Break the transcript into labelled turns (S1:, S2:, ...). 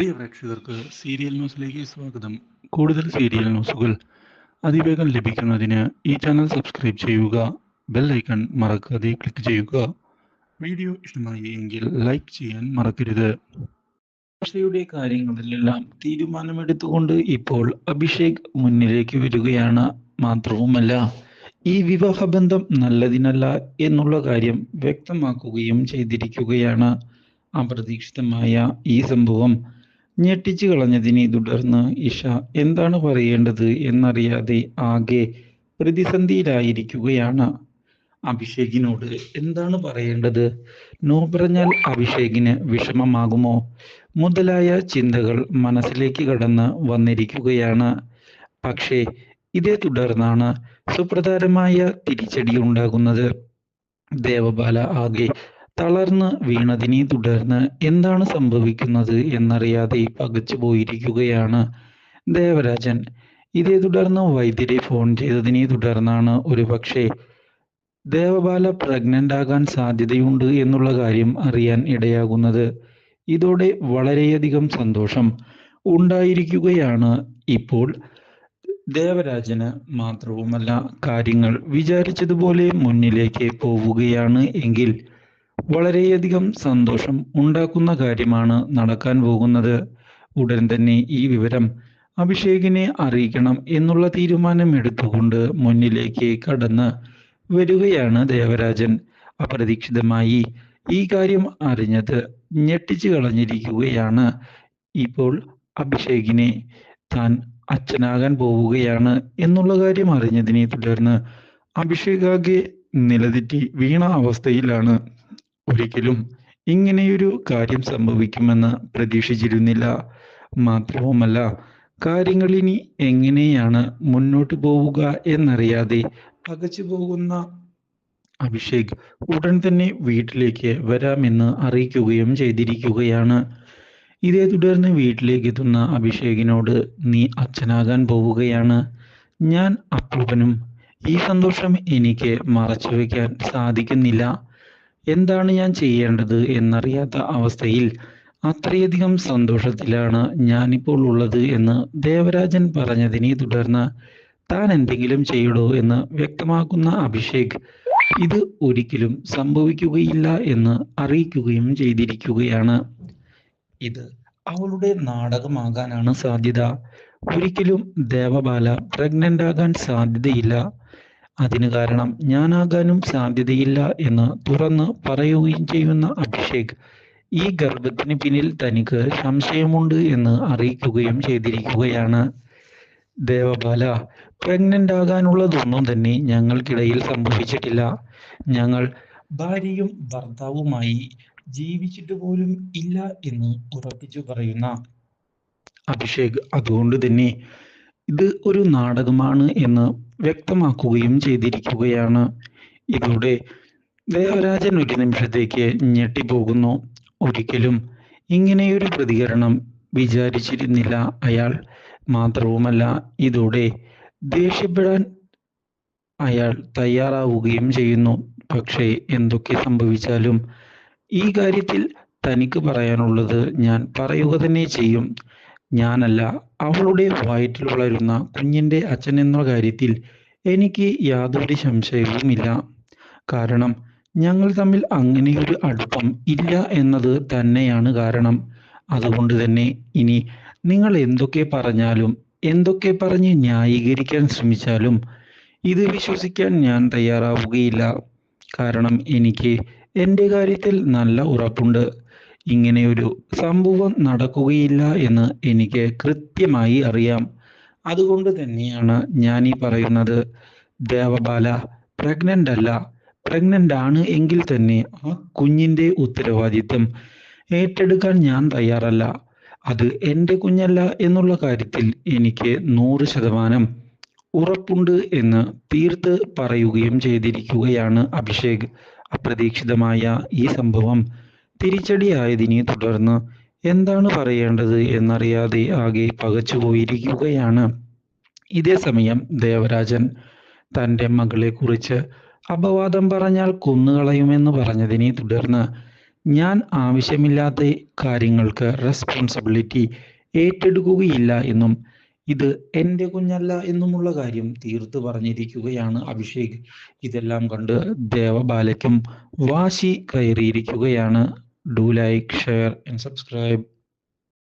S1: പ്രിയ പ്രേക്ഷകർക്ക് സീരിയൽ ന്യൂസിലേക്ക് സ്വാഗതം. കൂടുതൽ സീരിയൽ ന്യൂസുകൾ അതിവേഗം ലഭിക്കുന്നതിന് ഈ ചാനൽ സബ്സ്ക്രൈബ് ചെയ്യുക. ബെൽ ഐക്കൺ മറക്കാതെ ക്ലിക്ക് ചെയ്യുക. വീഡിയോ ഇഷ്ടമായി എങ്കിൽ ലൈക്ക് ചെയ്യാൻ മറക്കരുത്. ഭാഷയുടെ കാര്യങ്ങളിലെല്ലാം തീരുമാനമെടുത്തുകൊണ്ട് ഇപ്പോൾ അഭിഷേക് മുന്നിലേക്ക് വരികയാണ്. മാത്രവുമല്ല, ഈ വിവാഹബന്ധം നല്ലതിനല്ല എന്നുള്ള കാര്യം വ്യക്തമാക്കുകയും ചെയ്തിരിക്കുകയാണ്. അപ്രതീക്ഷിതമായ ഈ സംഭവം ഞെട്ടിച്ചു കളഞ്ഞതിനെ തുടർന്ന് ഇഷ എന്താണ് പറയേണ്ടത് എന്നറിയാതെ ആകെ പ്രതിസന്ധിയിലായിരിക്കുകയാണ്. അഭിഷേകിനോട് എന്താണ് പറയേണ്ടത്? നോ പറഞ്ഞാൽ അഭിഷേകിന് വിഷമമാകുമോ മുതലായ ചിന്തകൾ മനസ്സിലേക്ക് കടന്ന് വന്നിരിക്കുകയാണ്. പക്ഷേ ഇതേ തുടർന്നാണ് സുപ്രധാനമായ തിരിച്ചടി ഉണ്ടാകുന്നത്. ദേവബാല ആകെ തളർന്ന് വീണതിനെ തുടർന്ന് എന്താണ് സംഭവിക്കുന്നത് എന്നറിയാതെ പകച്ചു പോയിരിക്കുകയാണ് ദേവരാജൻ. ഇതേ തുടർന്ന് വൈദ്യരെ ഫോൺ ചെയ്തതിനെ തുടർന്നാണ് ഒരുപക്ഷെ ദേവബാല പ്രഗ്നന്റ് ആകാൻ സാധ്യതയുണ്ട് എന്നുള്ള കാര്യം അറിയാൻ ഇടയാകുന്നത്. ഇതോടെ വളരെയധികം സന്തോഷം ഉണ്ടായിരിക്കുകയാണ് ഇപ്പോൾ ദേവരാജന്. മാത്രവുമല്ല, കാര്യങ്ങൾ വിചാരിച്ചതുപോലെ മുന്നിലേക്ക് പോവുകയാണ് എങ്കിൽ വളരെയധികം സന്തോഷം ഉണ്ടാക്കുന്ന കാര്യമാണ് നടക്കാൻ പോകുന്നത്. ഉടൻ തന്നെ ഈ വിവരം അഭിഷേകിനെ അറിയിക്കണം എന്നുള്ള തീരുമാനം എടുത്തുകൊണ്ട് മുന്നിലേക്ക് കടന്ന് വരികയാണ് ദേവരാജൻ. അപ്രതീക്ഷിതമായി ഈ കാര്യം അറിഞ്ഞത് ഞെട്ടിച്ചു കളഞ്ഞിരിക്കുകയാണ് ഇപ്പോൾ അഭിഷേകിനെ. താൻ അച്ഛനാകാൻ പോവുകയാണ് എന്നുള്ള കാര്യം അറിഞ്ഞതിനെ തുടർന്ന് അഭിഷേകാകെ നിലതെറ്റി വീണ അവസ്ഥയിലാണ്. ഒരിക്കലും ഇങ്ങനെയൊരു കാര്യം സംഭവിക്കുമെന്ന് പ്രതീക്ഷിച്ചിരുന്നില്ല. മാത്രവുമല്ല, കാര്യങ്ങൾ ഇനി എങ്ങനെയാണ് മുന്നോട്ട് പോവുക എന്നറിയാതെ പകച്ചു പോകുന്ന അഭിഷേക് ഉടൻ തന്നെ വീട്ടിലേക്ക് വരാമെന്ന് അറിയിക്കുകയും ചെയ്തിരിക്കുകയാണ്. ഇതേ തുടർന്ന് വീട്ടിലേക്ക് എത്തുന്ന അഭിഷേകിനോട്, നീ അച്ഛനാകാൻ പോവുകയാണ്, ഞാൻ അപ്പൂപ്പനും. ഈ സന്തോഷം എനിക്ക് മറച്ചു വയ്ക്കാൻ സാധിക്കുന്നില്ല. എന്താണ് ഞാൻ ചെയ്യേണ്ടത് എന്നറിയാത്ത അവസ്ഥയിൽ അത്രയധികം സന്തോഷത്തിലാണ് ഞാനിപ്പോൾ ഉള്ളത് എന്ന് ദേവരാജൻ പറഞ്ഞതിനെ തുടർന്ന് താൻ എന്തെങ്കിലും ചെയ്യടോ എന്ന് വ്യക്തമാക്കുന്ന അഭിഷേക് ഇത് ഒരിക്കലും സംഭവിക്കുകയില്ല എന്ന് അറിയിക്കുകയും ചെയ്തിരിക്കുകയാണ്. ഇത് അവളുടെ നാടകമാകാനാണ് സാധ്യത. ഒരിക്കലും ദേവബാല പ്രഗ്നന്റ് ആകാൻ സാധ്യതയില്ല. അതിന് കാരണം ഞാനാകാനും സാധ്യതയില്ല എന്ന് തുറന്ന് പറയുകയും ചെയ്യുന്ന അഭിഷേക് ഈ ഗർഭത്തിന് പിന്നിൽ തനിക്ക് സംശയമുണ്ട് എന്ന് അറിയിക്കുകയും ചെയ്തിരിക്കുകയാണ്. ദേവബാല പ്രഗ്നന്റ് ആകാനുള്ളതൊന്നും തന്നെ ഞങ്ങൾക്കിടയിൽ സംഭവിച്ചിട്ടില്ല. ഞങ്ങൾ ഭാര്യയും ഭർത്താവുമായി ജീവിച്ചിട്ട് പോലും ഇല്ല എന്ന് ഉറപ്പിച്ചു പറയുന്ന അഭിഷേക് അതുകൊണ്ട് തന്നെ ഇത് ഒരു നാടകമാണ് എന്ന് വ്യക്തമാക്കുകയും ചെയ്തിരിക്കുകയാണ്. ഇതോടെ ദേവരാജൻ ഒരു നിമിഷത്തേക്ക് ഞെട്ടിപ്പോകുന്നു. ഒരിക്കലും ഇങ്ങനെയൊരു പ്രതികരണം വിചാരിച്ചിരുന്നില്ല അയാൾ. മാത്രവുമല്ല, ഇതോടെ ദേഷ്യപ്പെടാൻ അയാൾ തയ്യാറാവുകയും ചെയ്യുന്നു. പക്ഷേ എന്തൊക്കെ സംഭവിച്ചാലും ഈ കാര്യത്തിൽ തനിക്ക് പറയാനുള്ളത് ഞാൻ പറയുക തന്നെ ചെയ്യും. ഞാനല്ല അവളുടെ വയറ്റിൽ വളരുന്ന കുഞ്ഞിൻ്റെ അച്ഛൻ എന്ന കാര്യത്തിൽ എനിക്ക് യാതൊരു സംശയവുമില്ല. കാരണം ഞങ്ങൾ തമ്മിൽ അങ്ങനെയൊരു അടുപ്പം ഇല്ല എന്നത് തന്നെയാണ് കാരണം. അതുകൊണ്ട് തന്നെ ഇനി നിങ്ങൾ എന്തൊക്കെ പറഞ്ഞാലും എന്തൊക്കെ പറഞ്ഞ് ന്യായീകരിക്കാൻ ശ്രമിച്ചാലും ഇത് വിശ്വസിക്കാൻ ഞാൻ തയ്യാറാവുകയില്ല. കാരണം എനിക്ക് എൻ്റെ കാര്യത്തിൽ നല്ല ഉറപ്പുണ്ട്. ഇങ്ങനെയൊരു സംഭവം നടക്കുകയില്ല എന്ന് എനിക്ക് കൃത്യമായി അറിയാം. അതുകൊണ്ട് തന്നെയാണ് ഞാൻ ഈ പറയുന്നത്. ദേവബാല പ്രഗ്നന്റ് അല്ല. പ്രഗ്നന്റ് ആണ് എങ്കിൽ തന്നെ ആ കുഞ്ഞിൻ്റെ ഉത്തരവാദിത്വം ഏറ്റെടുക്കാൻ ഞാൻ തയ്യാറല്ല. അത് എൻ്റെ കുഞ്ഞല്ല എന്നുള്ള കാര്യത്തിൽ എനിക്ക് 100% ഉറപ്പുണ്ട് എന്ന് തീർത്ത് പറയുകയും ചെയ്തിരിക്കുകയാണ് അഭിഷേക്. അപ്രതീക്ഷിതമായ ഈ സംഭവം തിരിച്ചടിയായതിനെ തുടർന്ന് എന്താണ് പറയേണ്ടത് എന്നറിയാതെ ആകെ പകച്ചുപോയിരിക്കുകയാണ്. ഇതേ സമയം ദേവരാജൻ തൻ്റെ മകളെ കുറിച്ച് അപവാദം പറഞ്ഞാൽ കൊന്നുകളയുമെന്ന് പറഞ്ഞതിനെ തുടർന്ന് ഞാൻ ആവശ്യമില്ലാത്ത കാര്യങ്ങൾക്ക് റെസ്പോൺസിബിലിറ്റി ഏറ്റെടുക്കുകയില്ല എന്നും ഇത് എൻ്റെ കുഞ്ഞല്ല എന്നുമുള്ള കാര്യം തീർത്തു പറഞ്ഞിരിക്കുകയാണ് അഭിഷേക്. ഇതെല്ലാം കണ്ട് ദേവബാലയ്ക്കും വാശി കയറിയിരിക്കുകയാണ്. Do like, share and subscribe.